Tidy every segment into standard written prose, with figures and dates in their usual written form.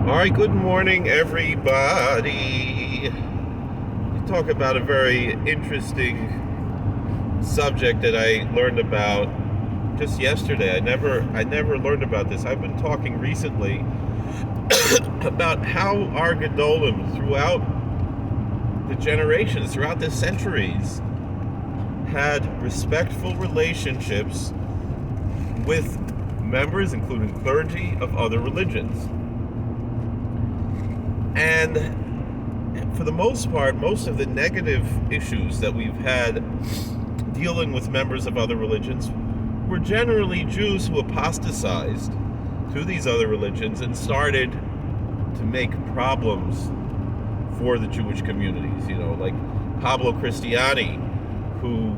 All right, good morning, everybody. We talk about a very interesting subject that I learned about just yesterday. I never learned about this. I've been talking recently about how our Gedolim throughout the generations, throughout the centuries, had respectful relationships with members, including clergy, of other religions. And for the most part, most of the negative issues that we've had dealing with members of other religions were generally Jews who apostatized to these other religions and started to make problems for the Jewish communities. Like Pablo Cristiani, who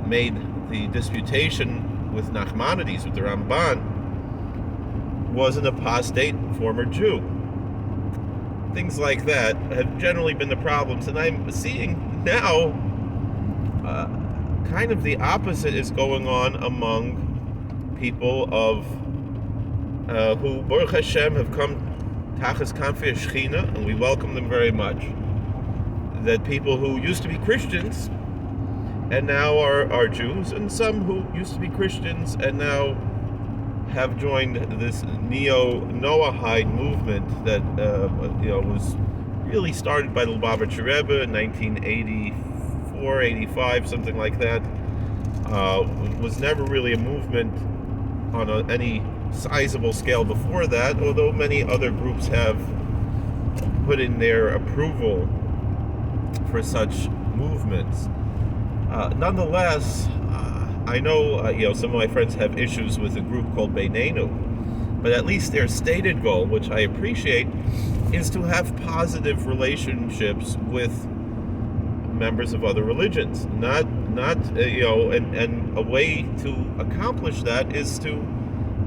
made the disputation with Nachmanides, with the Ramban, was an apostate former Jew. Things like that have generally been the problems, and I'm seeing now kind of the opposite is going on among people of who Baruch Hashem have come Tachas Kanfei Shechina, and we welcome them very much. That people who used to be Christians and now are Jews, and some who used to be Christians and now have joined this neo-Noahide movement that was really started by the Lubavitcher Rebbe in 1984, 85, something like that. Was never really a movement on any sizable scale before that, although many other groups have put in their approval for such movements. Nonetheless, I know some of my friends have issues with a group called Beinenu, but at least their stated goal, which I appreciate, is to have positive relationships with members of other religions. And a way to accomplish that is to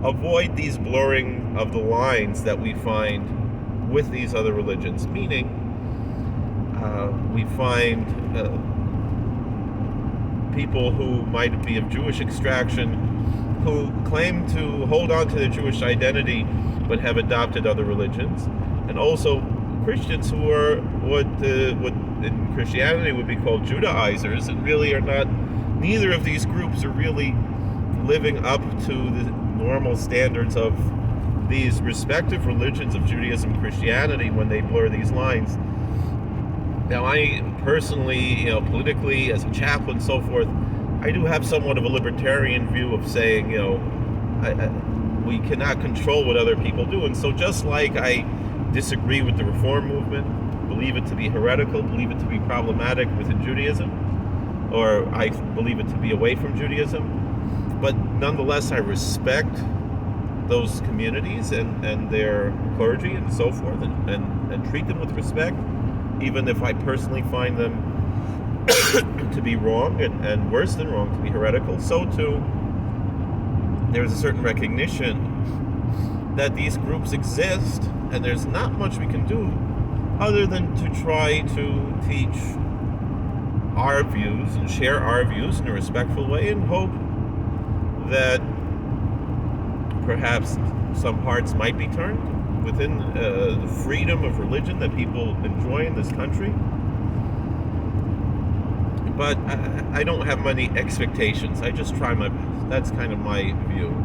avoid these blurring of the lines that we find with these other religions. Meaning, we find people who might be of Jewish extraction who claim to hold on to their Jewish identity but have adopted other religions, and also Christians who are what in Christianity would be called Judaizers, and really are not. Neither of these groups are really living up to the normal standards of these respective religions of Judaism and Christianity when they blur these lines. Now, I personally, politically, as a chaplain and so forth, I do have somewhat of a libertarian view of saying, we cannot control what other people do. And so just like I disagree with the Reform movement, believe it to be heretical, believe it to be problematic within Judaism, or I believe it to be away from Judaism, but nonetheless I respect those communities and their clergy and so forth, and treat them with respect, even if I personally find them to be wrong and worse than wrong, to be heretical. So too, there's a certain recognition that these groups exist, and there's not much we can do other than to try to teach our views and share our views in a respectful way, and hope that perhaps some hearts might be turned within the freedom of religion that people enjoy in this country. But I don't have many expectations. I just try my best. That's kind of my view.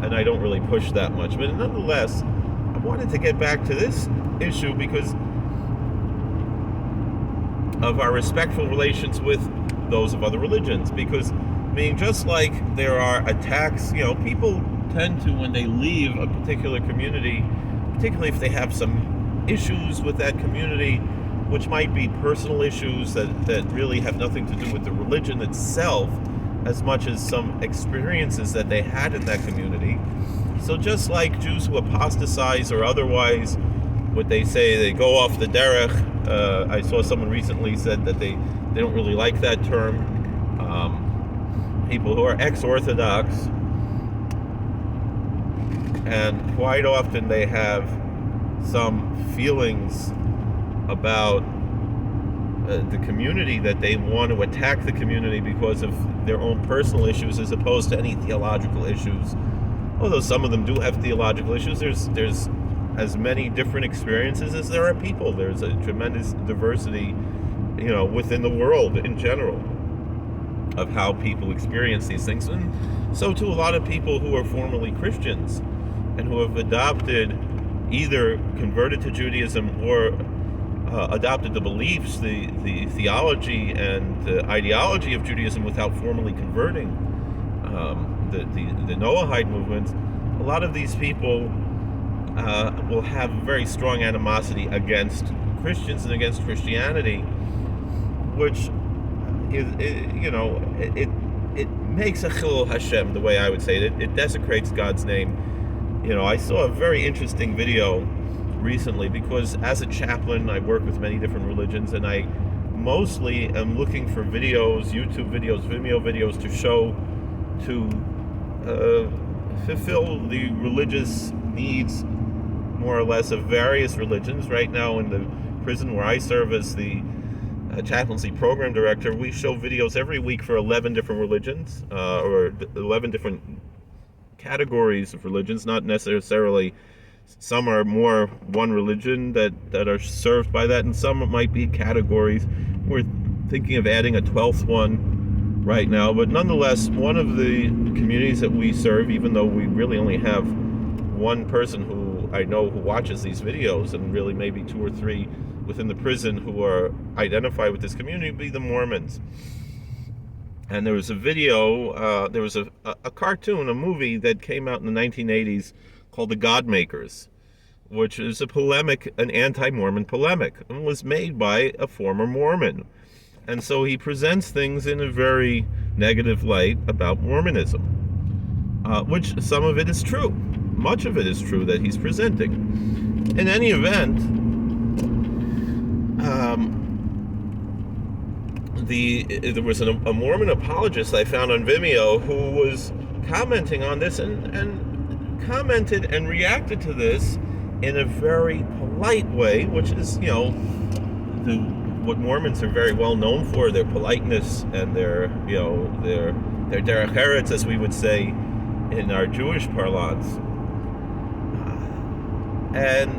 And I don't really push that much. But nonetheless, I wanted to get back to this issue because of our respectful relations with those of other religions. Because, just like there are attacks, people tend to, when they leave a particular community, particularly if they have some issues with that community, which might be personal issues that really have nothing to do with the religion itself, as much as some experiences that they had in that community. So just like Jews who apostatize or otherwise, what they say, they go off the derech. I saw someone recently said that they don't really like that term. People who are ex-Orthodox, and quite often they have some feelings about the community, that they want to attack the community because of their own personal issues as opposed to any theological issues. Although some of them do have theological issues, there's as many different experiences as there are people. There's a tremendous diversity, within the world in general of how people experience these things. And so too, a lot of people who are formerly Christians and who have either converted to Judaism or adopted the beliefs, the theology and the ideology of Judaism without formally converting, the Noahide movement. A lot of these people will have very strong animosity against Christians and against Christianity, which it makes a chilul Hashem, the way I would say it. It desecrates God's name. I saw a very interesting video recently, because as a chaplain I work with many different religions, and I mostly am looking for videos, YouTube videos, Vimeo videos to fulfill the religious needs, more or less, of various religions. Right now in the prison where I serve as the chaplaincy program director, we show videos every week for 11 different religions, or 11 different categories of religions, not necessarily. Some are more one religion that are served by that, and some might be categories. We're thinking of adding a 12th one right now, but nonetheless, one of the communities that we serve, even though we really only have one person who I know who watches these videos, and really maybe 2 or 3 within the prison who are identified with this community, would be the Mormons. And there was a video, there was a cartoon, a movie that came out in the 1980s called The Godmakers, which is an anti-Mormon polemic, and was made by a former Mormon. And so he presents things in a very negative light about Mormonism, which some of it is true. Much of it is true that he's presenting. In any event, there was a Mormon apologist I found on Vimeo who was commenting on this and commented and reacted to this in a very polite way, which is, what Mormons are very well known for, their politeness and their derech eretz, as we would say in our Jewish parlance. And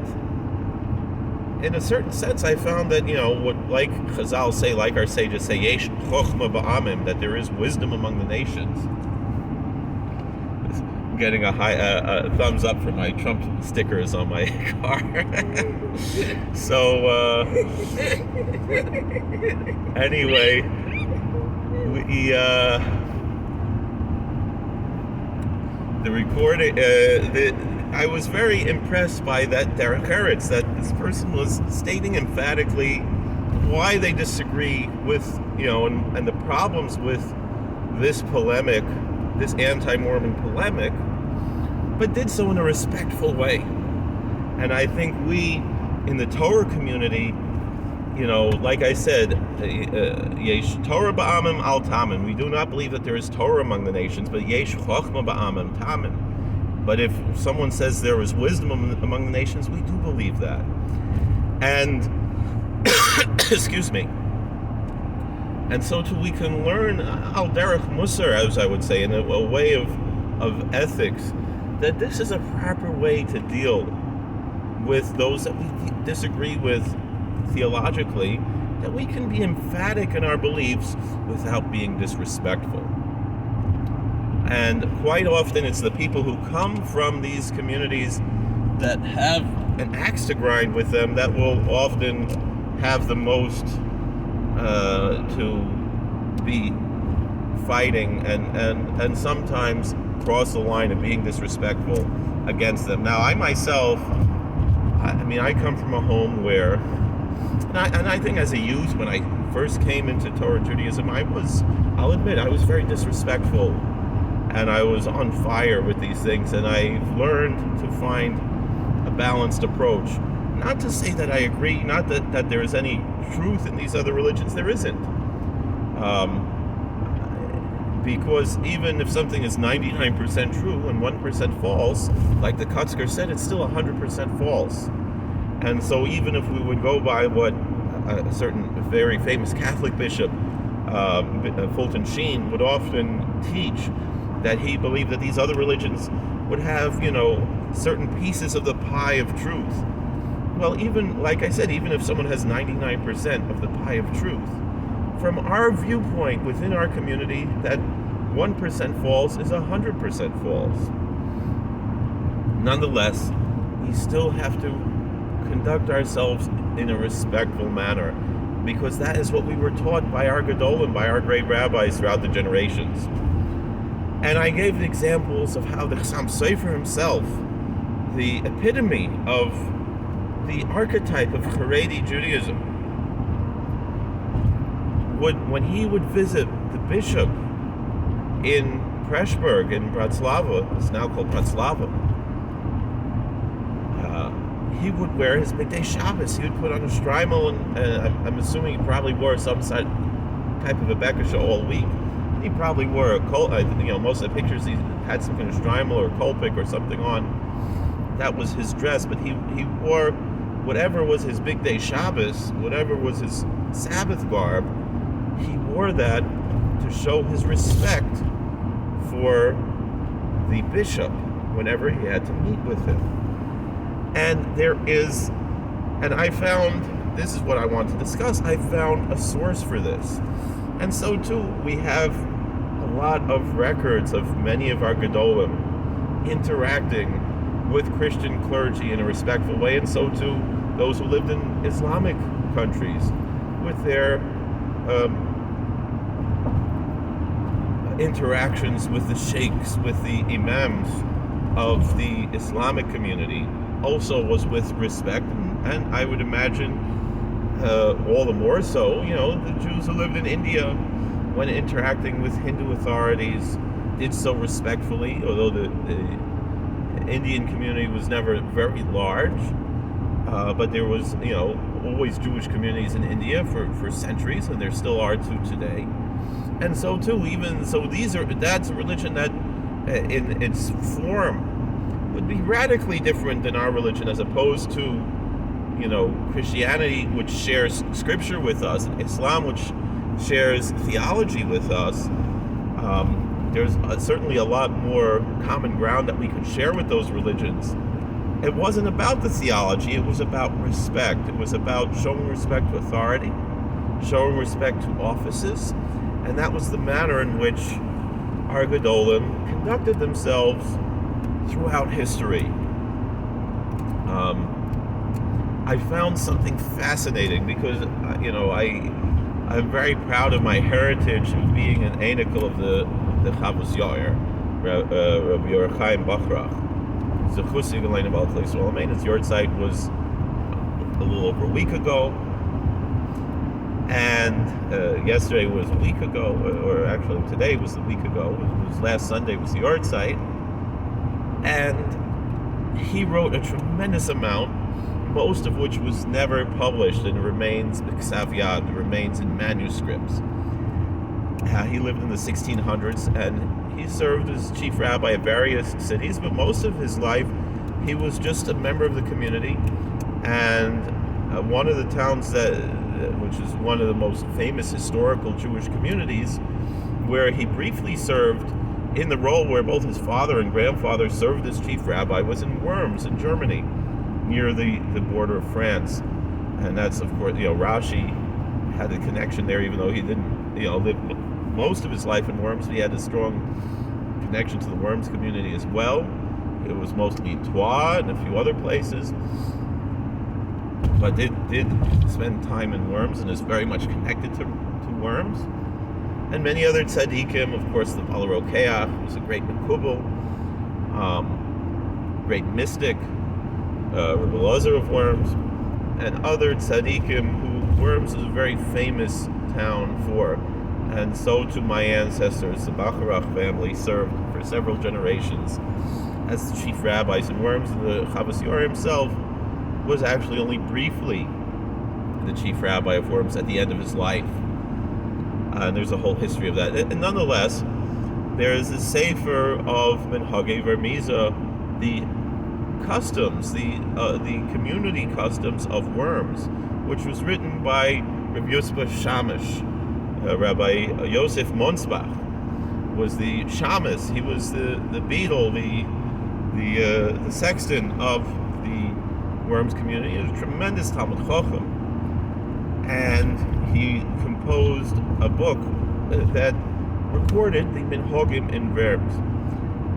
in a certain sense, I found that, what, like Chazal say, like our sages say, yesh chochma ba'amim, that there is wisdom among the nations. Getting a thumbs up for my Trump stickers on my car. So anyway, the recording, I was very impressed by that derech eretz, that this person was stating emphatically why they disagree with, and the problems with this polemic, this anti-Mormon polemic, but did so in a respectful way. And I think we, in the Torah community, like I said, yesh Torah ba'amim al tamim. We do not believe that there is Torah among the nations, but yesh chochma ba'amim tamim. But if someone says there is wisdom among the nations, we do believe that. And excuse me. And so too, we can learn al derech musar, as I would say, in a way of ethics, that this is a proper way to deal with those that we disagree with theologically, that we can be emphatic in our beliefs without being disrespectful. And quite often it's the people who come from these communities that have an axe to grind with them that will often have the most to be fighting and sometimes cross the line of being disrespectful against them. Now, I myself, I come from a home where, and I think as a youth, when I first came into Torah Judaism, I'll admit, I was very disrespectful, and I was on fire with these things, and I've learned to find a balanced approach. Not to say that I agree, not that there is any truth in these other religions, there isn't. Because even if something is 99% true and 1% false, like the Kotzker said, it's still 100% false. And so even if we would go by what a certain very famous Catholic bishop, Fulton would often teach, that he believed that these other religions would have, certain pieces of the pie of truth. Well, even, like I said, even if someone has 99% of the pie of truth, from our viewpoint within our community, that 1% false is 100% false. Nonetheless, we still have to conduct ourselves in a respectful manner, because that is what we were taught by our Gedolim, by our great rabbis throughout the generations. And I gave the examples of how the Chassam Sofer himself, the epitome of the archetype of Haredi Judaism, when he would visit the bishop in Preshburg, in Bratislava, it's now called Bratislava, he would wear his B'nai Shabbos. He would put on a shtreimel, and I'm assuming he probably wore some type of a bekisha all week. He probably wore a kol, most of the pictures he had some kind of shtreimel or kolpik or something on. That was his dress, but he wore whatever was his B'nai Shabbos, whatever was his Sabbath garb. He wore that to show his respect for the bishop whenever he had to meet with him. And I found, this is what I want to discuss, I found a source for this. And so too, we have a lot of records of many of our Gedolim interacting with Christian clergy in a respectful way, and so too those who lived in Islamic countries with their interactions with the sheikhs, with the imams of the Islamic community, also was with respect, and I would imagine all the more so, the Jews who lived in India, when interacting with Hindu authorities, did so respectfully, although the Indian community was never very large, but there was, always Jewish communities in India for centuries, and there still are to today. And so too, that's a religion that in its form would be radically different than our religion, as opposed to, Christianity, which shares scripture with us, and Islam, which shares theology with us. There's certainly a lot more common ground that we could share with those religions. It wasn't about the theology, it was about respect. It was about showing respect to authority, showing respect to offices, and that was the manner in which our Gedolim conducted themselves throughout history. I found something fascinating because, I'm very proud of my heritage of being an Einikal of the Chavos Yair, Rabbi Yorechaim Bachrach. Zechusi G'lein B'al Klei Yisrael Amen. His yahrzeit was a little over a week ago, and yesterday was a week ago, or actually today was a week ago. It was last Sunday was the yahrzeit, and he wrote a tremendous amount, most of which was never published and remains Ksav Yad, remains in manuscripts. He lived in the 1600s, and he served as chief rabbi of various cities, but most of his life he was just a member of the community. And one of the towns which is one of the most famous historical Jewish communities, where he briefly served in the role where both his father and grandfather served as chief rabbi, was in Worms in Germany, near the border of France. And that's, of course, Rashi had a connection there, even though he didn't, live most of his life in Worms. He had a strong connection to the Worms community as well. It was mostly in Troyes and a few other places, but did spend time in Worms and is very much connected to Worms. And many other tzaddikim, of course, the Baal Rokeach was a great Mekubal, great mystic, Rabbi Elazar of Worms, and other tzaddikim who Worms is a very famous town for. And so too my ancestors, the Bacharach family, served for several generations as the chief rabbis in Worms. And the Chavos Yair himself was actually only briefly the chief rabbi of Worms at the end of his life. And there's a whole history of that. And nonetheless, there is a sefer of Minhagei Vermiza, the customs, the community customs of Worms, which was written by Rabbi Yosef Shamish. Rabbi Yosef Monsbach was the shamus. He was the beadle, the the sexton of the Worms community. He was a tremendous Talmud Chacham, and he composed a book that recorded the Minhagim in Worms.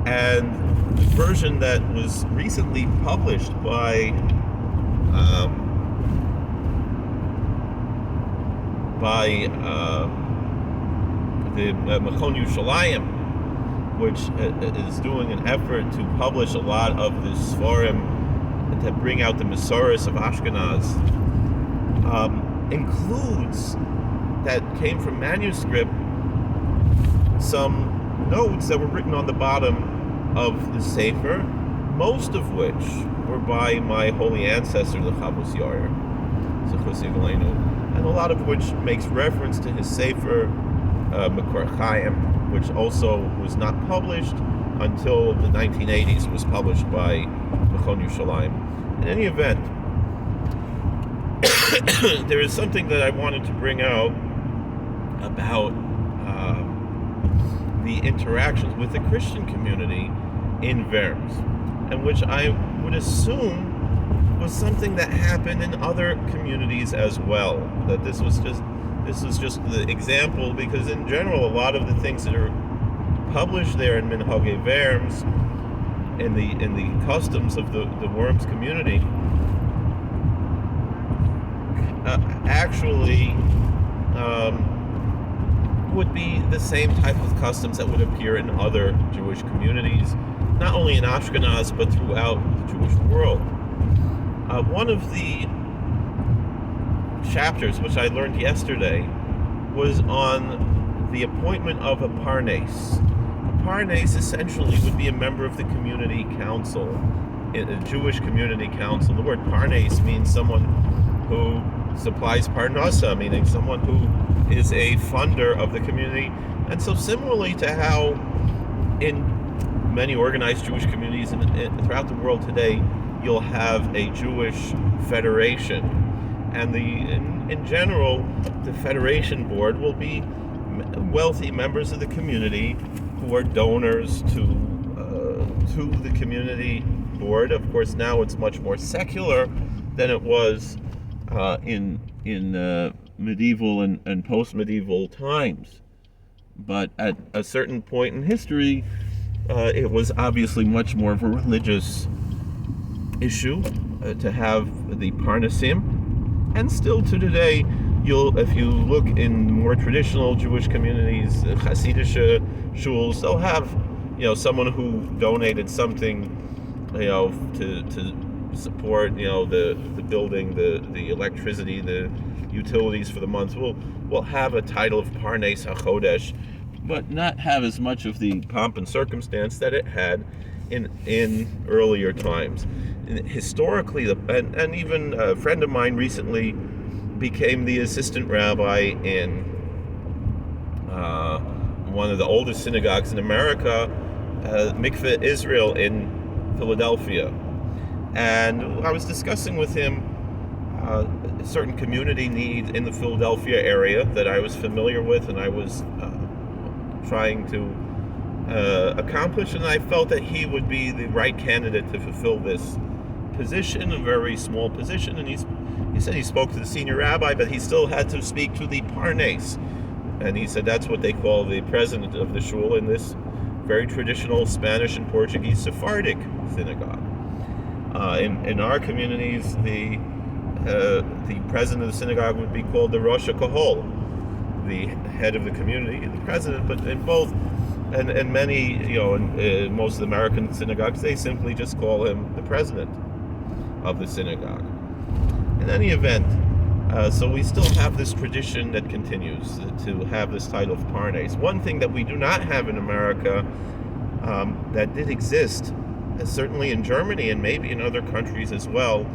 And the version that was recently published by the Machon Yerushalayim, which is doing an effort to publish a lot of the Sforim to bring out the Masoros of Ashkenaz, includes, that came from manuscript, some notes that were written on the bottom of the Sefer, most of which were by my holy ancestor, the Chavos Yair, and a lot of which makes reference to his Sefer, Mekor Chaim, which also was not published until the 1980s. It was published by Machon Yerushalayim. In any event, there is something that I wanted to bring out about the interactions with the Christian community in Worms, and which I would assume was something that happened in other communities as well. That this was just the example, because in general, a lot of the things that are published there in Minhagei Worms, in the customs of the Worms community, actually would be the same type of customs that would appear in other Jewish communities, not only in Ashkenaz, but throughout the Jewish world. One of the chapters, which I learned yesterday, was on the appointment of a parnes. A parnes essentially would be a member of the community council, a Jewish community council. The word parnes means someone who supplies parnasa, meaning someone who is a funder of the community. And so similarly to how in many organized Jewish communities throughout the world today, you'll have a Jewish federation, and in general, the federation board will be wealthy members of the community who are donors to the community board. Of course, now it's much more secular than it was in medieval and post-medieval times. But at a certain point in history, it was obviously much more of a religious issue to have the Parnasim. And still to today, if you look in more traditional Jewish communities, Hasidic shuls, they'll have, someone who donated something, to support, the building, the electricity, the utilities for the month. Will have a title of Parnes HaChodesh, but not have as much of the pomp and circumstance that it had in earlier times. Historically, and even a friend of mine recently became the assistant rabbi in one of the oldest synagogues in America, Mikveh Israel in Philadelphia. And I was discussing with him certain community needs in the Philadelphia area that I was familiar with, and I was trying to accomplish, and I felt that he would be the right candidate to fulfill this position, a very small position. And he said he spoke to the senior rabbi, but he still had to speak to the parnes, and he said that's what they call the president of the shul in this very traditional Spanish and Portuguese Sephardic synagogue. In our communities, the president of the synagogue would be called the Rosh HaKahol, the head of the community, the president. But in both, and many, in most of the American synagogues, they simply just call him the president of the synagogue. In any event, so we still have this tradition that continues to have this title of Parnes. One thing that we do not have in America that did exist, certainly in Germany and maybe in other countries as well,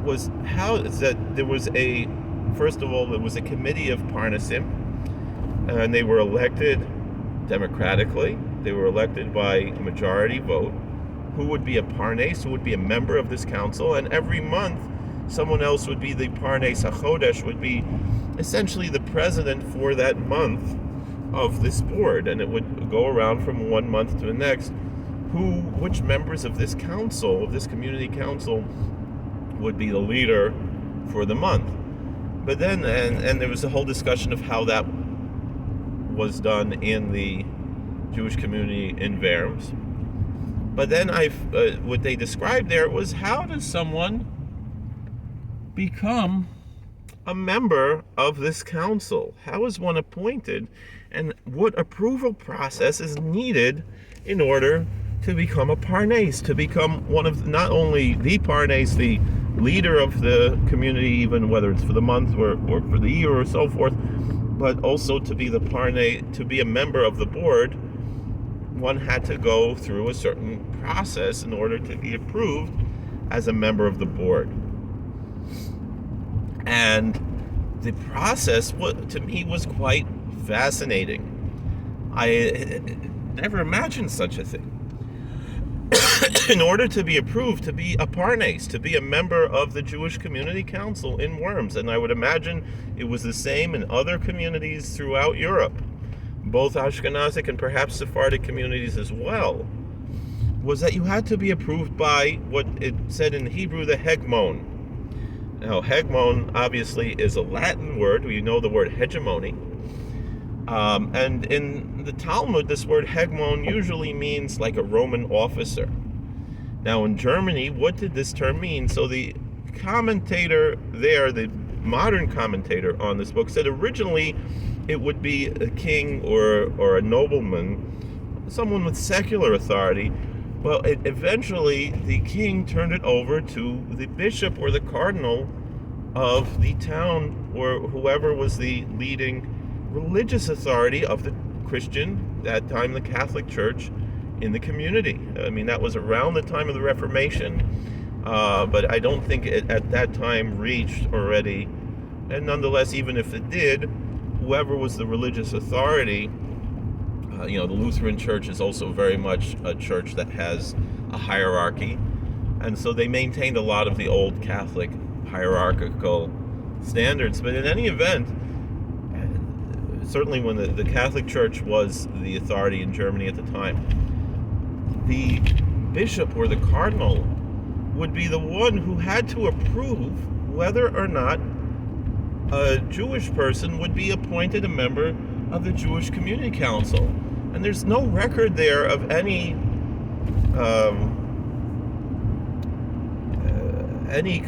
was that there was first of all, there was a committee of Parnasim, and they were elected democratically. They were elected by majority vote, who would be a Parnes, who would be a member of this council, and every month someone else would be the Parnes HaChodesh, would be essentially the president for that month of this board, and it would go around from one month to the next which members of this council, of this community council, would be the leader for the month. But then, and there was a whole discussion of how that was done in the Jewish community in Worms. But then what they described there was, how does someone become a member of this council? How is one appointed? And what approval process is needed in order to become a parnes, to become one of, not only the parnes, the leader of the community, even whether it's for the month or for the year or so forth, but also to be the parnes, to be a member of the board. One had to go through a certain process in order to be approved as a member of the board. And the process, to me, was quite fascinating. I never imagined such a thing. In order to be approved to be a parnes, to be a member of the Jewish Community Council in Worms, and I would imagine it was the same in other communities throughout Europe, both Ashkenazic and perhaps Sephardic communities as well, was that you had to be approved by what it said in Hebrew, the hegmon. Now, hegmon obviously is a Latin word. We know the word hegemony. And in the Talmud, this word hegmon usually means like a Roman officer. Now, in Germany, what did this term mean? So the commentator there, the modern commentator on this book, said originally it would be a king or a nobleman, someone with secular authority. Well, eventually the king turned it over to the bishop or the cardinal of the town, or whoever was the leading religious authority of the Christian, that time the Catholic Church, in the community. I mean, that was around the time of the Reformation, but I don't think it at that time reached already. And nonetheless, even if it did, whoever was the religious authority, the Lutheran Church is also very much a church that has a hierarchy, and so they maintained a lot of the old Catholic hierarchical standards. But in any event, certainly when the Catholic Church was the authority in Germany at the time, the bishop or the cardinal would be the one who had to approve whether or not a Jewish person would be appointed a member of the Jewish Community Council. And there's no record there of any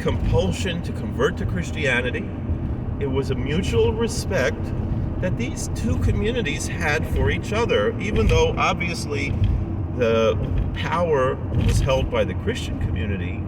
compulsion to convert to Christianity. It was a mutual respect that these two communities had for each other, even though obviously the power was held by the Christian community